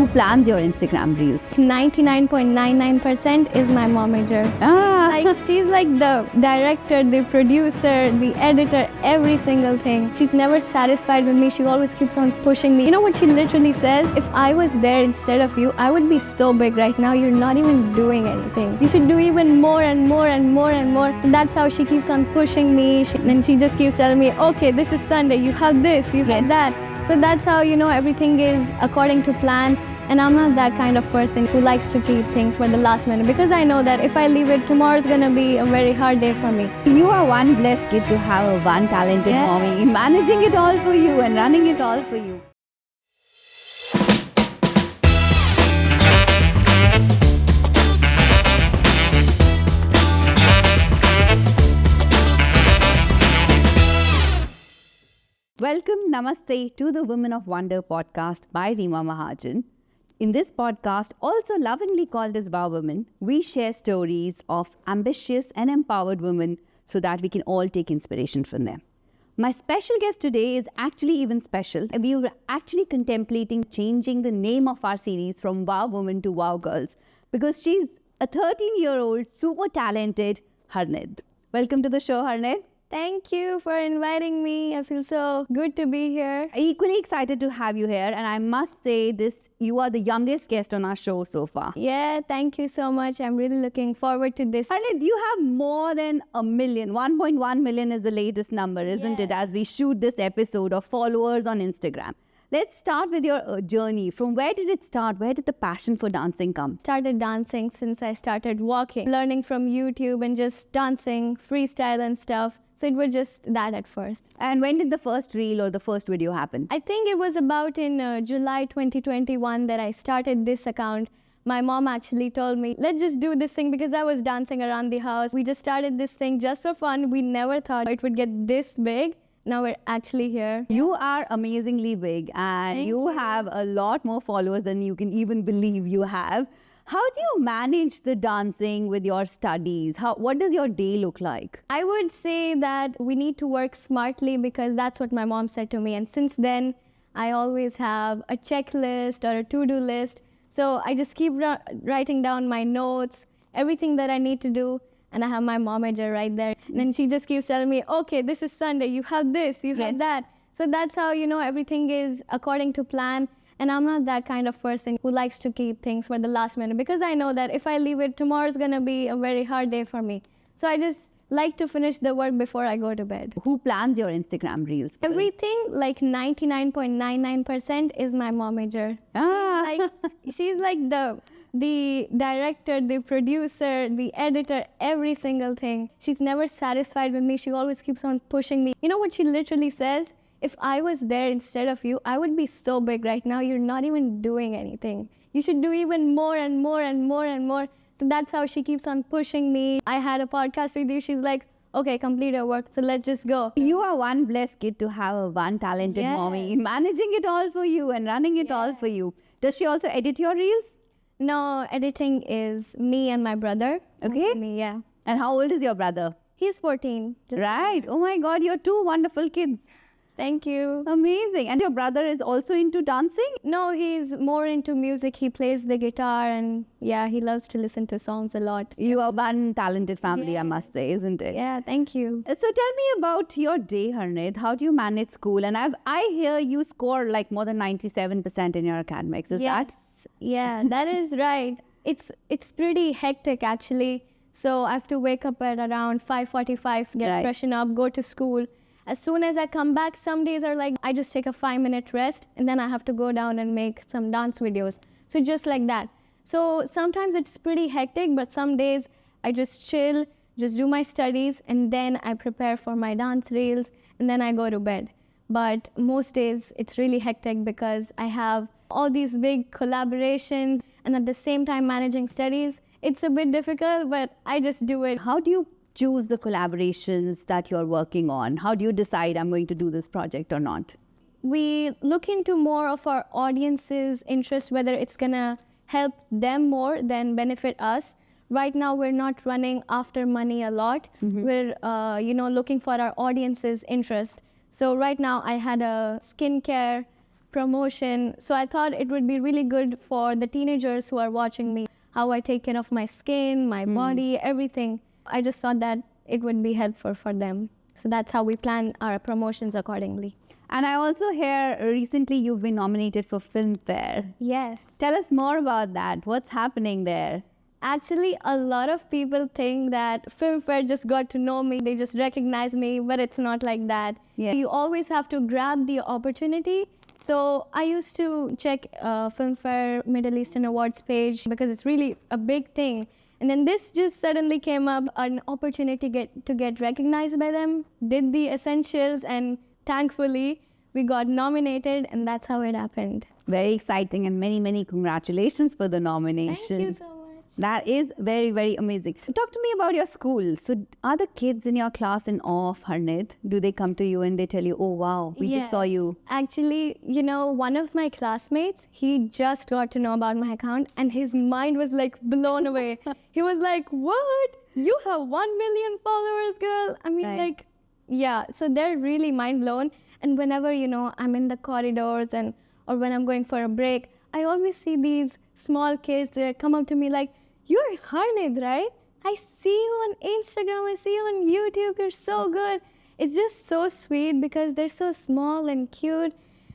Who plans your Instagram reels? 99.99% is my momager. She's like the director, the producer, the editor, every single thing. She's never satisfied with me. She always keeps on pushing me. You know what she literally says? If I was there instead of you, I would be so big right now. You're not even doing anything. You should do even more and more and more and more. So that's how she keeps on pushing me. Then she just keeps telling me, okay, this is Sunday. You have this, you have that. So that's how, everything is according to plan. And I'm not that kind of person who likes to keep things for the last minute, because I know that if I leave it, tomorrow's gonna be a very hard day for me. You are one blessed kid to have a one talented mommy managing it all for you and running it all for you. Welcome, Namaste to the Women of Wonder podcast by Reema Mahajan. In this podcast, also lovingly called as Wow Women, we share stories of ambitious and empowered women so that we can all take inspiration from them. My special guest today is actually even special. We were actually contemplating changing the name of our series from Wow Women to Wow Girls because she's a 13-year-old super talented Harnidh. Welcome to the show, Harnidh. Thank you for inviting me. I feel so good to be here. Equally excited to have you here, and I must say you are the youngest guest on our show so far. Yeah, thank you so much. I'm really looking forward to this. Harnidh, you have more than 1 million. 1.1 million is the latest number, isn't it, as we shoot this episode, of followers on Instagram. Let's start with your journey. From where did it start? Where did the passion for dancing come? Started dancing since I started walking, learning from YouTube and just dancing, freestyle and stuff. So it was just that at first. And when did the first reel or the first video happen? I think it was about in July 2021 that I started this account. My mom actually told me, let's just do this thing, because I was dancing around the house. We just started this thing just for fun. We never thought it would get this big. Now we're actually here. You are amazingly big, and you have a lot more followers than you can even believe you have. How do you manage the dancing with your studies? What does your day look like? I would say that we need to work smartly, because that's what my mom said to me. And since then, I always have a checklist or a to-do list. So I just keep writing down my notes, everything that I need to do. And I have my momager right there. And then she just keeps telling me, okay, this is Sunday. You have this, you have that. So that's how, everything is according to plan. And I'm not that kind of person who likes to keep things for the last minute, because I know that if I leave it, tomorrow's gonna be a very hard day for me. So I just like to finish the work before I go to bed. Who plans your Instagram reels? Everything, like 99.99% is my momager. She's like the director, the producer, the editor, every single thing. She's never satisfied with me. She always keeps on pushing me. You know what she literally says? If I was there instead of you, I would be so big right now. You're not even doing anything. You should do even more and more and more and more. So that's how she keeps on pushing me. I had a podcast with you. She's like, okay, complete your work. So let's just go. You are one blessed kid to have a one talented mommy managing it all for you and running it all for you. Does she also edit your reels? No, editing is me and my brother. Okay. Me, yeah. And how old is your brother? He's 14. Right. Oh my God, you're two wonderful kids. Thank you. Amazing. And your brother is also into dancing? No, he's more into music. He plays the guitar, and yeah, he loves to listen to songs a lot. You are one talented family, I must say, isn't it? Yeah, thank you. So tell me about your day, Harnidh. How do you manage school? And I hear you score like more than 97% in your academics. Is that? Yeah, that is right. It's pretty hectic actually. So I have to wake up at around 5:45, get freshen up, go to school. As soon as I come back, some days are like, I just take a 5-minute rest, and then I have to go down and make some dance videos. So just like that. So sometimes it's pretty hectic, but some days I just chill, just do my studies, and then I prepare for my dance reels, and then I go to bed. But most days it's really hectic because I have all these big collaborations, and at the same time managing studies. It's a bit difficult, but I just do it. How do you choose the collaborations that you're working on? How do you decide I'm going to do this project or not? We look into more of our audience's interest, whether it's gonna help them more than benefit us. Right now, we're not running after money a lot. We're, looking for our audience's interest. So right now, I had a skincare promotion. So I thought it would be really good for the teenagers who are watching me, how I take care of my skin, my body, everything. I just thought that it would be helpful for them. So that's how we plan our promotions accordingly. And I also hear recently you've been nominated for Filmfare. Yes. Tell us more about that. What's happening there? Actually, a lot of people think that Filmfare just got to know me, they just recognize me, but it's not like that. Yeah. You always have to grab the opportunity. So I used to check Filmfare Middle Eastern Awards page because it's really a big thing. And then this just suddenly came up, an opportunity to get recognized by them, did the essentials, and thankfully we got nominated, and that's how it happened. Very exciting, and many, many congratulations for the nomination. Thank you so much. That is very, very amazing. Talk to me about your school. So are the kids in your class in awe of Harnidh? Do they come to you and they tell you, oh, wow, we just saw you? Actually, one of my classmates, he just got to know about my account and his mind was like blown away. He was like, what? You have 1 million followers, girl? I mean, Right. yeah. So they're really mind blown. And whenever, I'm in the corridors or when I'm going for a break, I always see these small kids that come up to me like, you're Harnidh, right? I see you on Instagram, I see you on YouTube, you're so good. It's just so sweet because they're so small and cute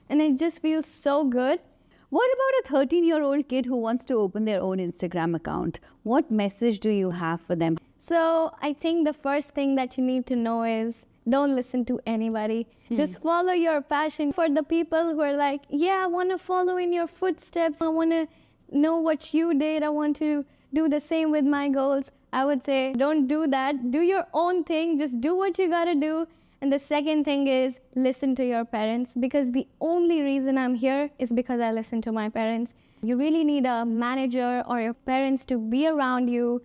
and it just feels so good. What about a 13-year-old kid who wants to open their own Instagram account? What message do you have for them? So I think the first thing that you need to know is don't listen to anybody. Just follow your passion. For the people who are like, yeah, I want to follow in your footsteps. I want to know what you did. I want to do the same with my goals. I would say don't do that. Do your own thing. Just do what you got to do. And the second thing is listen to your parents, because the only reason I'm here is because I listen to my parents. You really need a manager or your parents to be around you,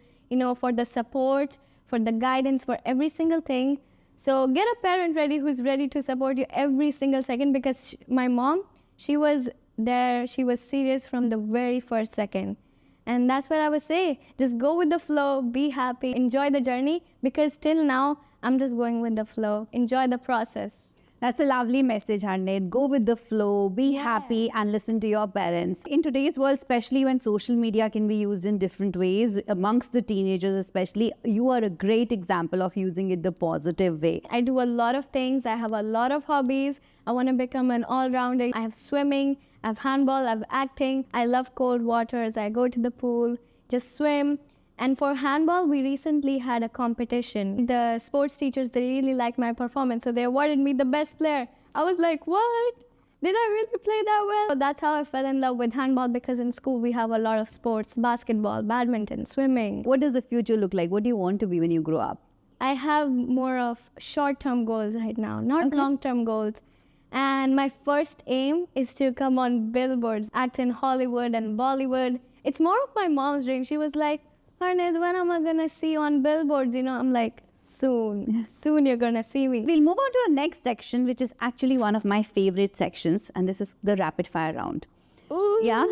for the support, for the guidance, for every single thing. So get a parent ready who's ready to support you every single second, because my mom, she was there. She was serious from the very first second. And that's what I would say. Just go with the flow, be happy, enjoy the journey, because till now, I'm just going with the flow. Enjoy the process. That's a lovely message, Harnidh. Go with the flow, be happy, and listen to your parents. In today's world, especially when social media can be used in different ways, amongst the teenagers especially, you are a great example of using it the positive way. I do a lot of things. I have a lot of hobbies. I want to become an all-rounder. I have swimming, I have handball, I have acting. I love cold waters. I go to the pool, just swim. And for handball, we recently had a competition. The sports teachers, they really liked my performance, so they awarded me the best player. I was like, what? Did I really play that well? So that's how I fell in love with handball, because in school we have a lot of sports, basketball, badminton, swimming. What does the future look like? What do you want to be when you grow up? I have more of short-term goals right now, not long-term goals. And my first aim is to come on billboards, act in Hollywood and Bollywood. It's more of my mom's dream. She was like, Harnidh, when am I going to see you on billboards? I'm like, soon you're going to see me. We'll move on to the next section, which is actually one of my favorite sections, and this is the rapid fire round. Ooh. Yeah,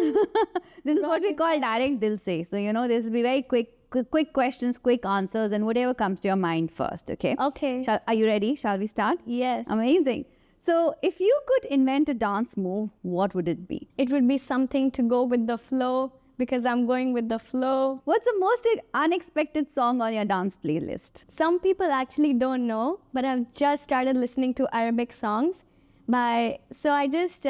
this is what we call direct dil se. So, this will be very quick questions, quick answers, and whatever comes to your mind first, okay? Okay. Are you ready? Shall we start? Yes. Amazing. So, if you could invent a dance move, what would it be? It would be something to go with the flow, because I'm going with the flow. What's the most unexpected song on your dance playlist? Some people actually don't know, but I've just started listening to Arabic songs. So I just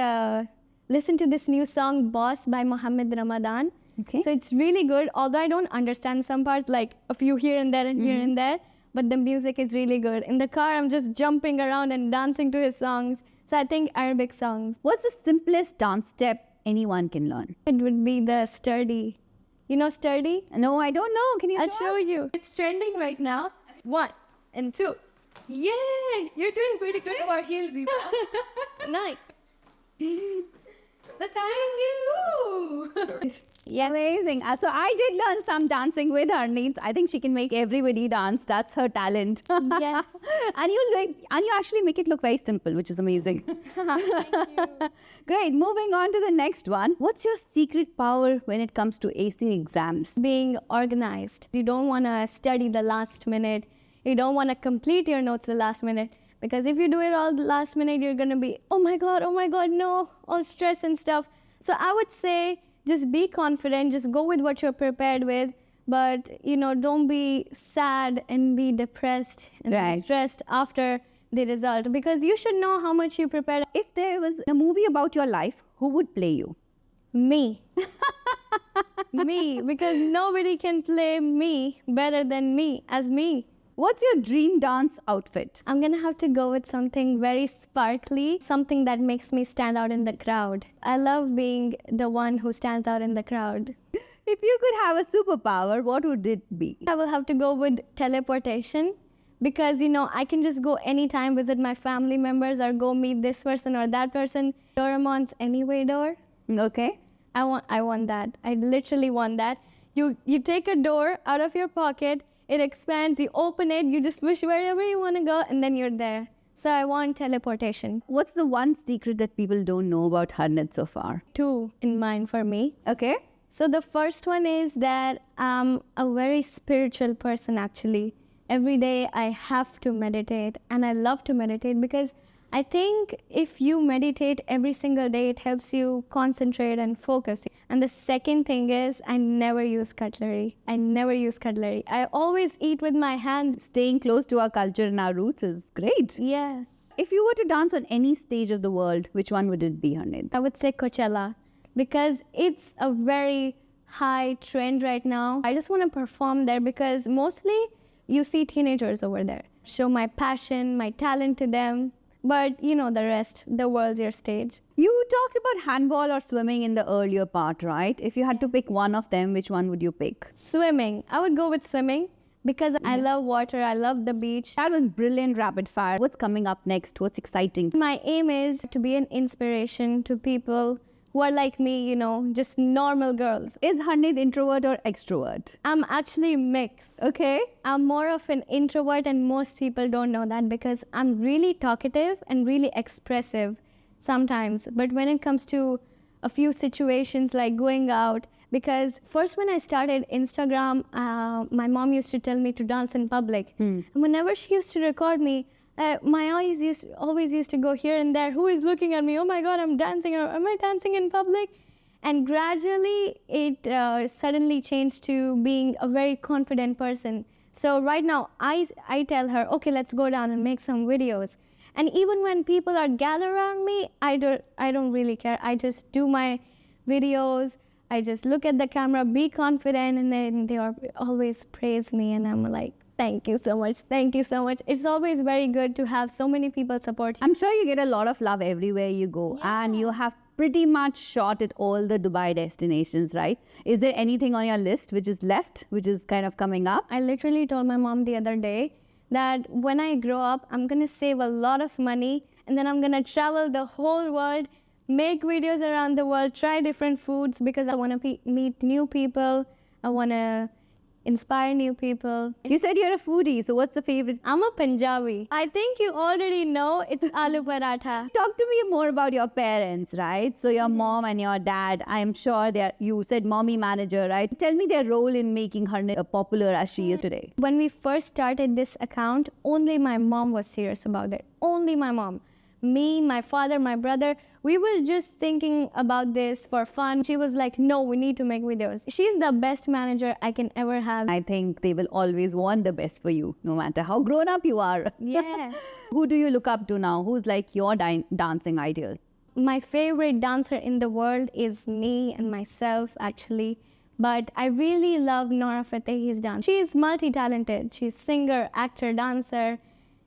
listened to this new song, Boss, by Mohammed Ramadan. Okay. So it's really good, although I don't understand some parts, like a few here and there and here and there, but the music is really good. In the car, I'm just jumping around and dancing to his songs. So I think Arabic songs. What's the simplest dance step anyone can learn? It would be the sturdy. You know sturdy? No, I don't know. Can you I'll show show us? you. It's trending right now. 1 and 2. Yay! You're doing pretty good for heels, Reema. Nice. Thank you. Yeah, amazing. So I did learn some dancing with Harnidh. I think she can make everybody dance. That's her talent. Yes. and you actually make it look very simple, which is amazing. Thank you. Great. Moving on to the next one. What's your secret power when it comes to acing exams? Being organized. You don't want to study the last minute. You don't want to complete your notes the last minute. Because if you do it all the last minute, you're going to be, oh my God, no, all stress and stuff. So I would say just be confident, just go with what you're prepared with. But, don't be sad and be depressed and be stressed after the result, because you should know how much you prepared. If there was a movie about your life, who would play you? Me. Me, because nobody can play me better than me as me. What's your dream dance outfit? I'm gonna have to go with something very sparkly, something that makes me stand out in the crowd. I love being the one who stands out in the crowd. If you could have a superpower, what would it be? I will have to go with teleportation, because I can just go anytime, visit my family members, or go meet this person or that person. Doraemon's Anyway door. Okay. I want that. I literally want that. You take a door out of your pocket, it expands, you open it, you just wish wherever you want to go, and then you're there. So I want teleportation. What's the one secret that people don't know about Harnidh so far? 2 in mind for me. Okay. So the first one is that I'm a very spiritual person, actually. Every day I have to meditate, and I love to meditate because I think if you meditate every single day, it helps you concentrate and focus. And the second thing is I never use cutlery. I always eat with my hands. Staying close to our culture and our roots is great. Yes. If you were to dance on any stage of the world, which one would it be, Harnidh? I would say Coachella, because it's a very high trend right now. I just want to perform there because mostly you see teenagers over there. Show my passion, my talent to them. But the rest, the world's your stage. You talked about handball or swimming in the earlier part, right? If you had to pick one of them, which one would you pick? Swimming. I would go with swimming because I love water. I love the beach. That was brilliant rapid fire. What's coming up next? What's exciting? My aim is to be an inspiration to people who are like me, just normal girls. Is Harnidh introvert or extrovert? I'm actually mixed. Okay. I'm more of an introvert, and most people don't know that because I'm really talkative and really expressive sometimes. But when it comes to a few situations like going out, because first when I started Instagram, my mom used to tell me to dance in public. And whenever she used to record me, my eyes always used to go here and there. Who is looking at me? Oh my God, I'm dancing. Am I dancing in public? And gradually, it suddenly changed to being a very confident person. So right now, I tell her, okay, let's go down and make some videos. And even when people are gathered around me, I don't really care. I just do my videos. I just look at the camera, be confident, and then they always praise me. And I'm like, thank you so much. Thank you so much. It's always very good to have so many people support you. I'm sure you get a lot of love everywhere you go. Yeah. And you have pretty much shot at all the Dubai destinations, right? Is there anything on your list which is left, which is kind of coming up? I literally told my mom the other day that when I grow up, I'm going to save a lot of money, and then I'm going to travel the whole world, make videos around the world, try different foods, because I want to meet new people. I want to inspire new people. You said you're a foodie, so what's the favorite? I'm a Punjabi. I think you already know it's aloo paratha. Talk to me more about your parents, right? So your mom and your dad, I'm sure you said mommy manager, right? Tell me their role in making Harnidh popular as she is today. When we first started this account, only my mom was serious about it. Only my mom. Me, my father, my brother, we were just thinking about this for fun. She was like, no, we need to make videos. She's the best manager I can ever have. I think they will always want the best for you, no matter how grown up you are. Yeah. Who do you look up to now? Who's like your dancing ideal? My favorite dancer in the world is me and myself, actually. But I really love Nora Fatehi's dance. She is multi-talented. She's singer, actor, dancer.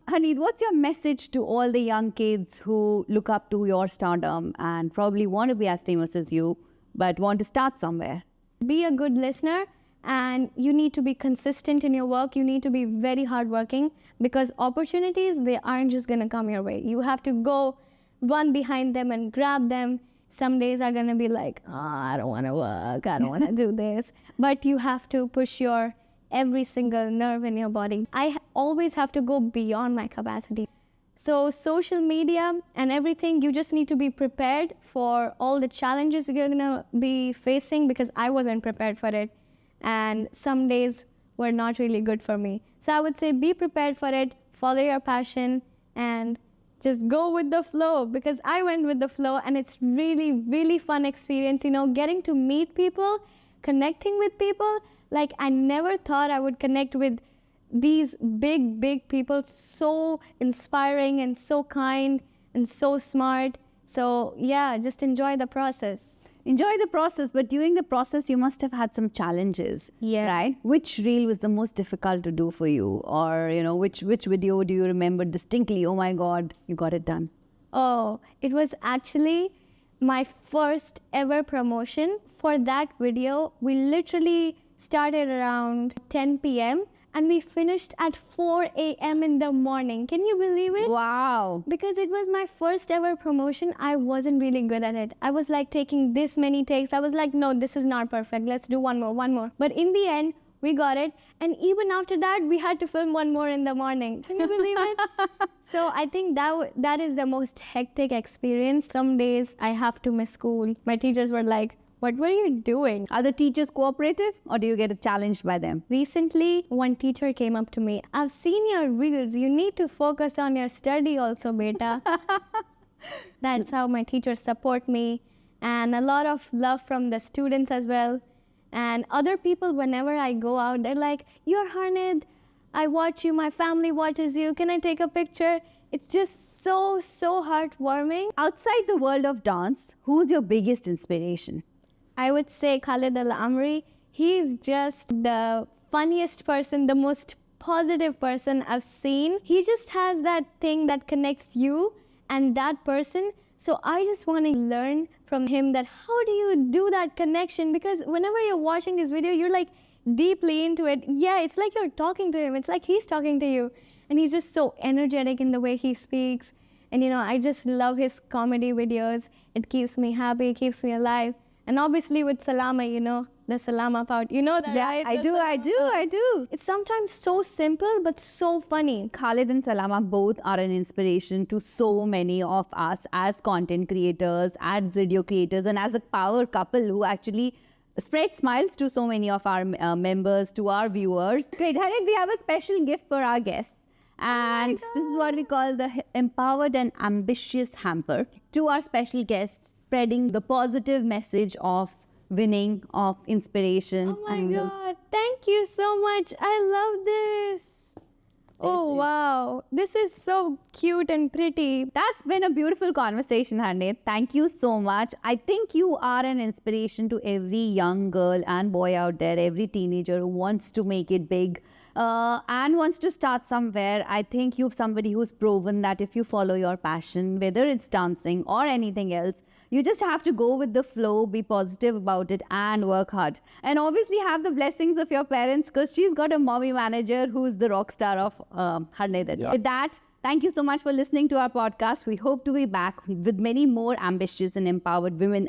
Harnidh, what's your message to all the young kids who look up to your stardom and probably want to be as famous as you, but want to start somewhere? Be a good listener, and you need to be consistent in your work. You need to be very hardworking, because opportunities, they aren't just going to come your way. You have to go run behind them and grab them. Some days are going to be like, I don't want to work. I don't want to do this. But you have to push your every single nerve in your body. I always have to go beyond my capacity. So social media and everything, you just need to be prepared for all the challenges you're going to be facing, because I wasn't prepared for it. And some days were not really good for me. So I would say be prepared for it, follow your passion, and just go with the flow, because I went with the flow, and it's really, really fun experience, getting to meet people, connecting with people. Like, I never thought I would connect with these big, big people, so inspiring and so kind and so smart. So yeah, just enjoy the process. Enjoy the process, but during the process, you must have had some challenges. Yeah. Right? Which reel was the most difficult to do for you? Or, which video do you remember distinctly? Oh my God, you got it done. Oh, it was actually my first ever promotion. For that video, we literally started around 10 p.m. and we finished at 4 a.m. in the morning. Can you believe it? Wow. Because it was my first ever promotion, I wasn't really good at it. I was like taking this many takes. I was like, no, this is not perfect. Let's do one more. But in the end, we got it. And even after that, we had to film one more in the morning. Can you believe it? So I think that is the most hectic experience. Some days I have to miss school. My teachers were like, what were you doing? Are the teachers cooperative or do you get challenged by them? Recently, one teacher came up to me. I've seen your reels. You need to focus on your study also, beta. That's how my teachers support me. And a lot of love from the students as well. And other people, whenever I go out, they're like, you're Harnidh. I watch you. My family watches you. Can I take a picture? It's just so heartwarming. Outside the world of dance, who's your biggest inspiration? I would say Khalid Al-Amri. He's just the funniest person, the most positive person I've seen. He just has that thing that connects you and that person. So I just want to learn from him that how do you do that connection? Because whenever you're watching this video, you're like deeply into it. Yeah, it's like you're talking to him. It's like he's talking to you. And he's just so energetic in the way he speaks. And I just love his comedy videos. It keeps me happy, keeps me alive. And obviously with Salama, the Salama part. You know that, Yeah, right? I do. It's sometimes so simple, but so funny. Khalid and Salama both are an inspiration to so many of us as content creators, as video creators, and as a power couple who actually spread smiles to so many of our members, to our viewers. Great. Harnidh, we have a special gift for our guests. And this is what we call the empowered and ambitious hamper to our special guests, spreading the positive message of winning, of inspiration. Oh my God. Thank you so much. I love this. Oh, wow. This is so cute and pretty. That's been a beautiful conversation, Harnidh. Thank you so much. I think you are an inspiration to every young girl and boy out there, every teenager who wants to make it big and wants to start somewhere. I think you're somebody who's proven that if you follow your passion, whether it's dancing or anything else, you just have to go with the flow, be positive about it and work hard. And obviously have the blessings of your parents, because she's got a mommy manager who's the rock star of Harnidh. Yeah. With that, thank you so much for listening to our podcast. We hope to be back with many more ambitious and empowered women